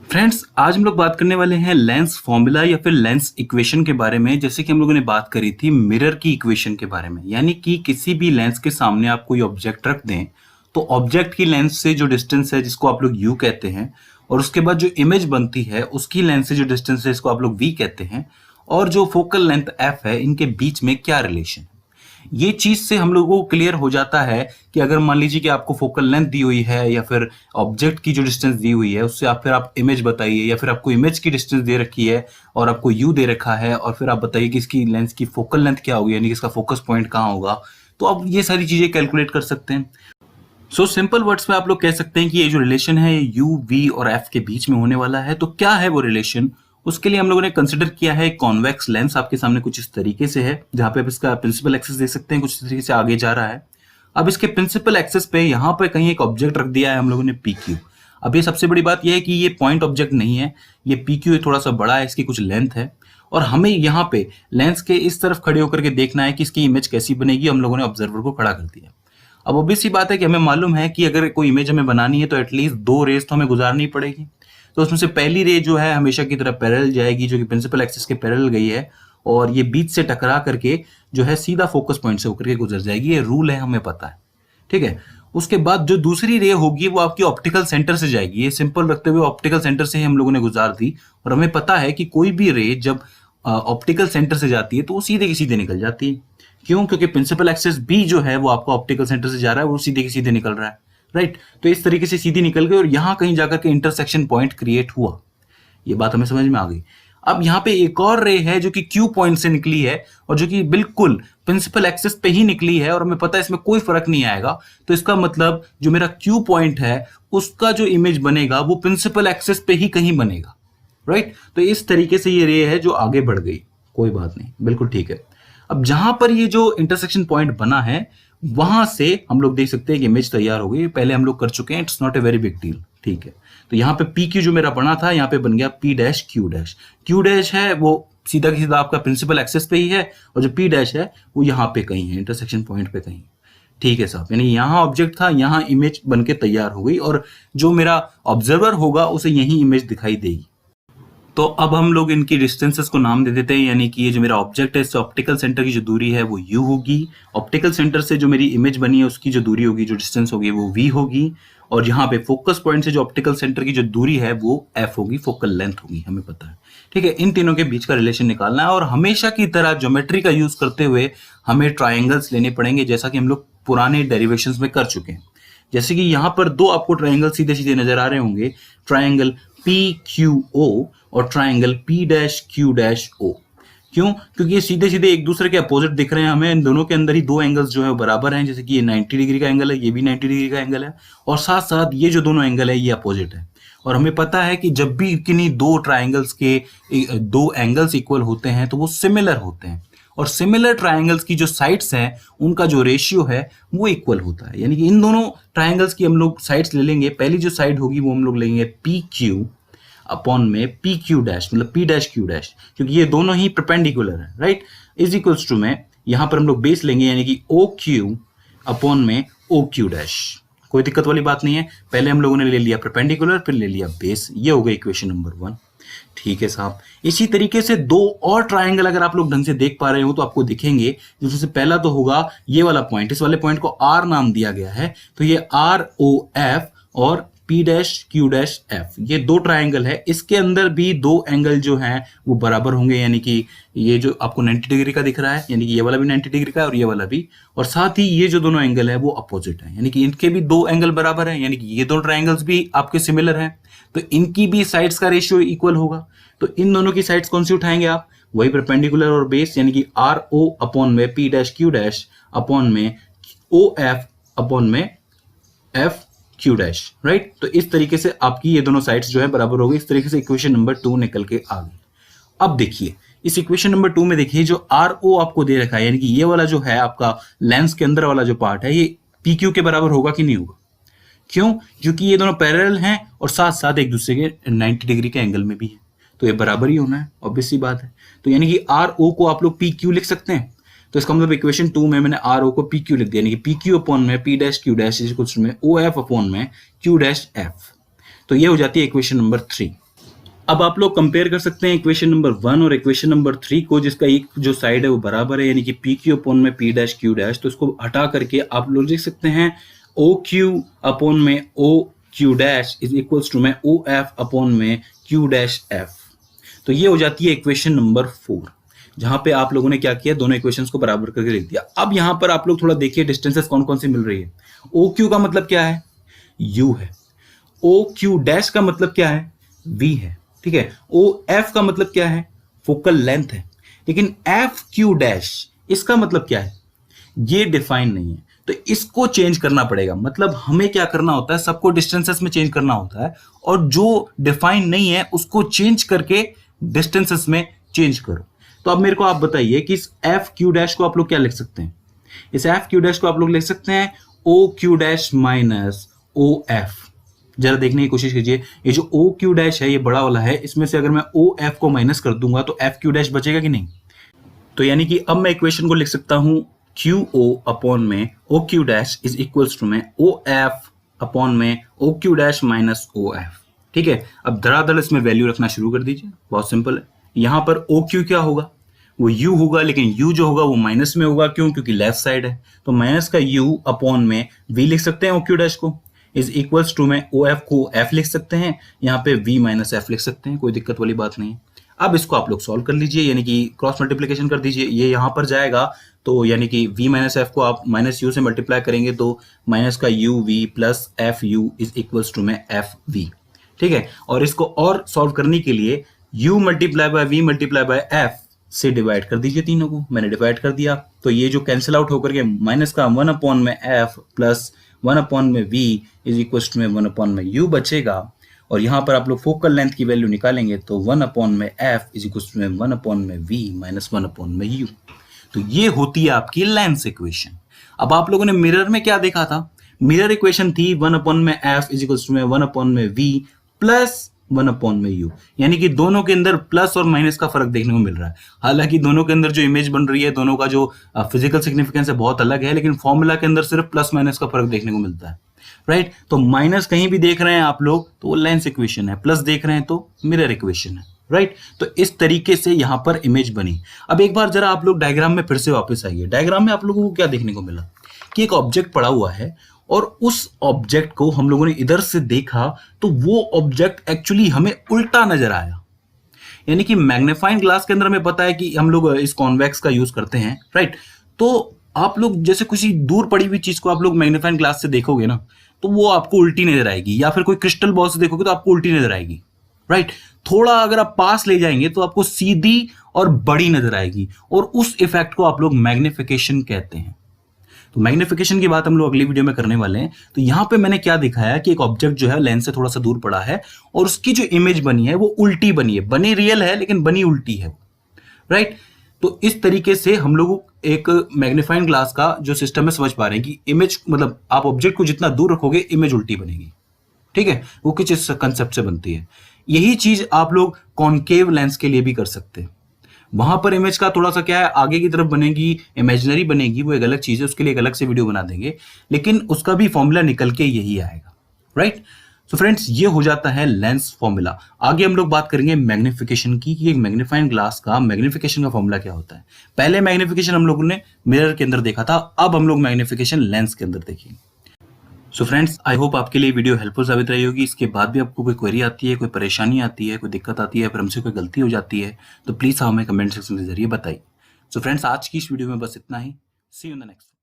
Friends, आज हम लोग बात करने वाले हैं लेंस फॉर्मूला या फिर लेंस इक्वेशन के बारे में। जैसे कि हम लोगों ने बात करी थी मिरर की इक्वेशन के बारे में, यानी कि किसी भी लेंस के सामने आप कोई ऑब्जेक्ट रख दें तो ऑब्जेक्ट की लेंस से जो डिस्टेंस है जिसको आप लोग यू कहते हैं, और उसके बाद जो इमेज बनती है उसकी लेंस से जो डिस्टेंस है इसको आप लोग वी कहते हैं, और जो फोकल लेंथ एफ है, इनके बीच में क्या रिलेशन है। ये चीज से हम लोगों को क्लियर हो जाता है कि अगर मान लीजिए कि आपको फोकल लेंथ दी हुई है या फिर ऑब्जेक्ट की जो डिस्टेंस दी हुई है उससे आप इमेज बताइए, या फिर आपको इमेज की डिस्टेंस दे रखी है और आपको यू दे रखा है, और फिर आप बताइए कि इसकी लेंस की फोकल लेंथ क्या होगी, यानी कि इसका फोकस पॉइंट कहाँ होगा। तो आप ये सारी चीजें कैलकुलेट कर सकते हैं। सो सिंपल वर्ड्स में आप लोग कह सकते हैं कि ये जो रिलेशन है यू वी और एफ के बीच में होने वाला है। तो क्या है वो रिलेशन, उसके लिए हम लोगों ने कंसिडर किया है कॉन्वेक्स लेंस। आपके सामने कुछ इस तरीके से है, जहां पे आप इसका प्रिंसिपल एक्सिस देख सकते हैं, कुछ इस तरीके से आगे जा रहा है। अब इसके प्रिंसिपल एक्सिस पे यहाँ पे कहीं एक ऑब्जेक्ट रख दिया है हम लोगों ने पी क्यू। अब ये सबसे बड़ी बात यह है कि ये पॉइंट ऑब्जेक्ट नहीं है, ये पी क्यू थोड़ा सा बड़ा है, इसकी कुछ लेंथ है, और हमें यहाँ पे लेंस के इस तरफ खड़े होकर के देखना है कि इसकी इमेज कैसी बनेगी। हम लोगों ने ऑब्जर्वर को खड़ा कर दिया। अब ऑब्वियस सी बात है कि हमें मालूम है कि अगर कोई इमेज हमें बनानी है तो एटलीस्ट दो रेज तो हमें गुजारनी पड़ेगी। तो उसमें से पहली रे जो है हमेशा की तरह पैरेलल जाएगी, जो कि प्रिंसिपल एक्सिस के पैरेलल गई है, और ये बीच से टकरा करके जो है सीधा फोकस पॉइंट से होकर के गुजर जाएगी। ये रूल है, हमें पता है, ठीक है। उसके बाद जो दूसरी रे होगी वो आपकी ऑप्टिकल सेंटर से जाएगी। ये सिंपल रखते हुए ऑप्टिकल सेंटर से ही हम लोगों ने गुजार दी, और हमें पता है कि कोई भी रे जब ऑप्टिकल सेंटर से जाती है तो वो सीधे की सीधे निकल जाती है। क्यों? क्योंकि प्रिंसिपल एक्सिस बी जो है वो आपका ऑप्टिकल सेंटर से जा रहा है, वो सीधे के सीधे निकल रहा है, राइट। तो इस तरीके से सीधी निकल गई और यहां कहीं जाकर के इंटरसेक्शन पॉइंट क्रिएट हुआ। ये बात हमें समझ में आ गई। अब यहाँ पे एक और रे है जो कि क्यू पॉइंट से निकली है, और जो कि बिल्कुल प्रिंसिपल एक्सिस पे ही निकली है, और हमें पता है इसमें कोई फर्क नहीं आएगा। तो इसका मतलब जो मेरा क्यू पॉइंट है उसका जो इमेज बनेगा वो प्रिंसिपल एक्सिस पे ही कहीं बनेगा, राइट। तो इस तरीके से ये रे है जो आगे बढ़ गई, कोई बात नहीं, बिल्कुल ठीक है। अब जहां पर ये जो इंटरसेक्शन पॉइंट बना है वहां से हम लोग देख सकते हैं कि इमेज तैयार हो गई। पहले हम लोग कर चुके हैं, it's not a very big deal, ठीक है। तो यहाँ पे पी क्यू जो मेरा बना था यहाँ पे बन गया P dash Q dash. Q dash है वो सीधा की सीधा आपका प्रिंसिपल एक्सिस पे ही है, और जो पी डैश है वो यहाँ पे कहीं है, इंटरसेक्शन पॉइंट पे कहीं, ठीक है साहब। यानी यहाँ ऑब्जेक्ट था, यहाँ इमेज बन के तैयार हो गई, और जो मेरा ऑब्जर्वर होगा उसे यही इमेज दिखाई देगी। तो अब हम लोग इनकी डिस्टेंसेस को नाम दे देते हैं, यानी कि ये जो मेरा ऑब्जेक्ट है इससे ऑप्टिकल सेंटर की जो दूरी है वो u होगी, ऑप्टिकल सेंटर से जो मेरी इमेज बनी है उसकी जो दूरी होगी, जो डिस्टेंस होगी वो v होगी, और यहाँ पे फोकस पॉइंट से जो ऑप्टिकल सेंटर की जो दूरी है वो f होगी, फोकल लेंथ होगी, हमें पता है, ठीक है। इन तीनों के बीच का रिलेशन निकालना है, और हमेशा की तरह ज्योमेट्री का यूज करते हुए हमें ट्राइंगल्स लेने पड़ेंगे, जैसा कि हम लोग पुराने डेरिवेशंस में कर चुके हैं। जैसे कि यहाँ पर दो आपको ट्राइंगल सीधे सीधे नजर आ रहे होंगे, ट्राइंगल पी क्यू ओ और triangle P dash Q dash O. क्यों? क्योंकि ये सीधे सीधे एक दूसरे के अपोजिट दिख रहे हैं हमें। इन दोनों के अंदर ही दो एंगल्स जो है बराबर हैं, जैसे कि ये 90 डिग्री का एंगल है, ये भी 90 डिग्री का एंगल है, और साथ साथ ये जो दोनों एंगल है ये अपोजिट है। और हमें पता है कि जब भी किन्हीं दो ट्राइंगल्स के दो एंगल्स इक्वल होते हैं तो वो सिमिलर होते हैं, और सिमिलर ट्राइंगल्स की जो साइड्स हैं उनका जो रेशियो है वो इक्वल होता है। यानी कि इन दोनों ट्राइंगल्स की हम लोग साइड्स ले लेंगे। पहली जो साइड होगी वो हम लोग लेंगे पी क्यू अपॉन में पी क्यू डैश, मतलब पी डैश क्यू डैश, क्योंकि ये दोनों ही परपेंडिकुलर है, राइट। इज इक्वल्स टू में यहाँ पर हम लोग बेस लेंगे, यानी कि ओ क्यू अपॉन में ओ क्यू डैश। कोई दिक्कत वाली बात नहीं है। पहले हम लोगों ने ले लिया परपेंडिकुलर, फिर ले लिया बेस, ये हो गई इक्वेशन नंबर 1, ठीक है साहब। इसी तरीके से दो और ट्राइंगल अगर आप लोग ढंग से देख पा रहे हो तो आपको दिखेंगे, जिसमें से पहला तो होगा ये वाला पॉइंट, इस वाले पॉइंट को आर नाम दिया गया है, तो ये आर ओ एफ और P dash Q dash F, ये दो ट्राइंगल है। इसके अंदर भी दो एंगल जो हैं वो बराबर होंगे, यानी कि ये जो आपको 90 डिग्री का दिख रहा है, यानी कि ये वाला भी 90 डिग्री का है और ये वाला भी, और साथ ही ये जो दोनों एंगल है वो अपोजिट है, यानी कि इनके भी दो एंगल बराबर हैं, यानी कि ये दोनों ट्राइंगल्स भी आपके सिमिलर हैं, तो इनकी भी साइड्स का रेशियो इक्वल होगा। तो इन दोनों की साइड्स कौन सी उठाएंगे आप? वही परपेंडिकुलर और बेस, यानी कि आर ओ अपॉन में P dash Q dash upon में ओ एफ अपॉन में एफ क्यू डैश, राइट। तो इस तरीके से आपकी ये दोनों साइड्स जो है बराबर हो गई। इस तरीके से इक्वेशन नंबर 2 निकल के आ गई। अब देखिए इस इक्वेशन नंबर 2 में देखिए जो आर ओ आपको दे रखा है, यानी कि ये वाला जो है आपका लेंस के अंदर वाला जो पार्ट है, ये पी क्यू के बराबर होगा कि नहीं होगा? क्यों? क्योंकि ये दोनों पैरेलल हैं और साथ साथ एक दूसरे के 90 डिग्री के एंगल में भी है, तो ये बराबर ही होना है, ऑब्वियस सी बात है। तो यानी कि आर ओ को आप लोग पी क्यू लिख सकते हैं। तो इसका मतलब इक्वेशन 2 में मैंने आर ओ को पी क्यू लिख दिया, यानी कि पी क्यू अपॉन में P dash Q dash is equal में ओ एफ अपॉन में क्यू डैश एफ। तो ये हो जाती है इक्वेशन नंबर 3। अब आप लोग कंपेयर कर सकते हैं इक्वेशन नंबर 1 और इक्वेशन नंबर 3 को, जिसका एक जो साइड है वो बराबर है, यानी कि पी क्यू अपॉन में पी डैश क्यू डैश, तो इसको हटा करके आप लोग लिख सकते हैं ओ क्यू अपॉन में O Q dash is equals to में ओ एफ अपॉन में क्यू डैश एफ। तो ये हो जाती है इक्वेशन नंबर 4, जहां पे आप लोगों ने क्या किया, दोनों इक्वेशंस को बराबर करके लिख दिया। अब यहां पर आप लोग थोड़ा देखिए डिस्टेंसेस कौन कौन सी मिल रही है। ओ क्यू का मतलब क्या है, यू है। ओ क्यू डैश का मतलब क्या है, वी है, ठीक है। ओ एफ का मतलब क्या है, फोकल लेंथ है। लेकिन एफ क्यू डैश इसका मतलब क्या है, ये डिफाइन नहीं है, तो इसको चेंज करना पड़ेगा। मतलब हमें क्या करना होता है, सबको डिस्टेंसेस में चेंज करना होता है, और जो डिफाइन नहीं है उसको चेंज करके डिस्टेंसेस में चेंज करो। तो अब मेरे को आप बताइए कि इस एफ क्यू डैश को आप लोग क्या लिख सकते हैं। इस एफ क्यू डैश को आप लोग लिख सकते हैं O Q dash minus O F. जरा देखने की कोशिश कीजिए, ये जो ओ क्यू डैश है ये बड़ा वाला है, इसमें से अगर मैं ओ एफ को माइनस कर दूंगा तो एफ क्यू डैश बचेगा कि नहीं। तो यानी कि अब मैं इक्वेशन को लिख सकता हूं क्यू ओ अपॉन में O Q dash is equals to में ओ एफ अपॉन में O Q dash minus O F. ठीक है, अब धड़ाधड़ इसमें वैल्यू रखना शुरू कर दीजिए, बहुत सिंपल है। यहां पर ओ क्यू क्या होगा, वो u होगा, लेकिन u जो होगा वो माइनस में होगा, क्यों, क्योंकि लेफ्ट साइड है। तो माइनस का u अपॉन में v लिख सकते हैं ओ क्यू डैश को, इज इक्वल्स टू में ओ एफ को f लिख सकते हैं, यहाँ पे v माइनस एफ लिख सकते हैं, कोई दिक्कत वाली बात नहीं। अब इसको आप लोग सॉल्व कर लीजिए, यानी कि क्रॉस मल्टीप्लीकेशन कर दीजिए, ये यहाँ पर जाएगा, तो यानी कि v माइनस एफ को आप माइनस यू से मल्टीप्लाई करेंगे तो माइनस का U V plus F U is equals to में एफ वी। ठीक है, और इसको और सॉल्व करने के लिए u multiply by v multiply by F से डिवाइड कर दीजिए, तीनों को मैंने डिवाइड कर दिया, तो ये जो कैंसिल आउट होकर के माइनस का 1 अपॉन में f प्लस 1 अपॉन में v इज इक्वल टू में 1 अपॉन में u बचेगा। और यहाँ पर आप लोग फोकल लेंथ की वैल्यू निकालेंगे तो 1 अपॉन में f इज इक्वल टू में 1 अपॉन में v माइनस 1 अपॉन में u। तो ये होती है आपकी लेंस इक्वेशन। अब आप लोगों ने मिरर में क्या देखा था, मिरर इक्वेशन थी 1 अपॉन में f इज इक्वल टू में 1 अपॉन में v प्लस 1 अपॉन में u, यानी कि दोनों के अंदर प्लस और माइनस का फर्क देखने को मिल रहा है। हालांकि दोनों के अंदर जो इमेज बन रही है, दोनों का जो फिजिकल सिग्निफिकेंस है बहुत अलग है, लेकिन फॉर्मूला के अंदर सिर्फ प्लस माइनस का फर्क देखने को मिलता है, राइट। तो माइनस कहीं भी देख रहे हैं आप लोग तो वो लेंस इक्वेशन है, प्लस देख रहे हैं तो मिरर इक्वेशन है, राइट। तो इस तरीके से यहां पर इमेज बनी। अब एक बार जरा आप लोग डायग्राम में फिर से वापस आइए। डायग्राम में आप लोगों को क्या देखने को मिला कि एक ऑब्जेक्ट पड़ा हुआ है, और उस ऑब्जेक्ट को हम लोगों ने इधर से देखा तो वो ऑब्जेक्ट एक्चुअली हमें उल्टा नजर आया। यानी कि मैग्नीफाइंग ग्लास के अंदर हमें पता है कि हम लोग इस कॉन्वेक्स का यूज करते हैं, राइट। तो आप लोग जैसे किसी दूर पड़ी हुई चीज को आप लोग मैग्नीफाइंग ग्लास से देखोगे ना, तो वो आपको उल्टी नजर आएगी, या फिर कोई क्रिस्टल बॉल से देखोगे तो आपको उल्टी नजर आएगी, राइट। थोड़ा अगर आप पास ले जाएंगे तो आपको सीधी और बड़ी नजर आएगी, और उस इफेक्ट को आप लोग मैग्निफिकेशन कहते हैं। तो मैग्निफिकेशन की बात हम लोग अगली वीडियो में करने वाले हैं। तो यहां पे मैंने क्या दिखाया कि एक ऑब्जेक्ट जो है लेंस से थोड़ा सा दूर पड़ा है, और उसकी जो इमेज बनी है वो उल्टी बनी है, बनी रियल है लेकिन बनी उल्टी है, राइट। तो इस तरीके से हम लोग एक मैग्नीफाइंग ग्लास का जो सिस्टम है समझ पा रहे हैं कि इमेज मतलब आप ऑब्जेक्ट को जितना दूर रखोगे इमेज उल्टी बनेगी, ठीक है। वो किस कंसेप्ट से बनती है। यही चीज आप लोग कॉन्केव लेंस के लिए भी कर सकते हैं। वहां पर इमेज का थोड़ा सा क्या है, आगे की तरफ बनेगी, इमेजिनरी बनेगी, वो एक अलग चीज है, उसके लिए एक अलग से वीडियो बना देंगे, लेकिन उसका भी फॉर्मूला निकल के यही आएगा, राइट। सो फ्रेंड्स, ये हो जाता है लेंस फॉर्मूला। आगे हम लोग बात करेंगे मैग्निफिकेशन की, कि एक मैग्नीफाइंग ग्लास का मैग्निफिकेशन का फॉर्मूला क्या होता है। पहले मैग्निफिकेशन हम लोगों ने मिरर के अंदर देखा था, अब हम लोग मैग्निफिकेशन लेंस के अंदर देखेंगे। सो फ्रेंड्स, आई होप आपके लिए वीडियो हेल्पफुल साबित रही होगी। इसके बाद भी आपको कोई क्वेरी आती है, कोई परेशानी आती है, कोई दिक्कत आती है, फिर हमसे कोई गलती हो जाती है, तो प्लीज हमें कमेंट सेक्शन के जरिए बताइए। सो फ्रेंड्स, आज की इस वीडियो में बस इतना ही। सी यू इन द नेक्स्ट।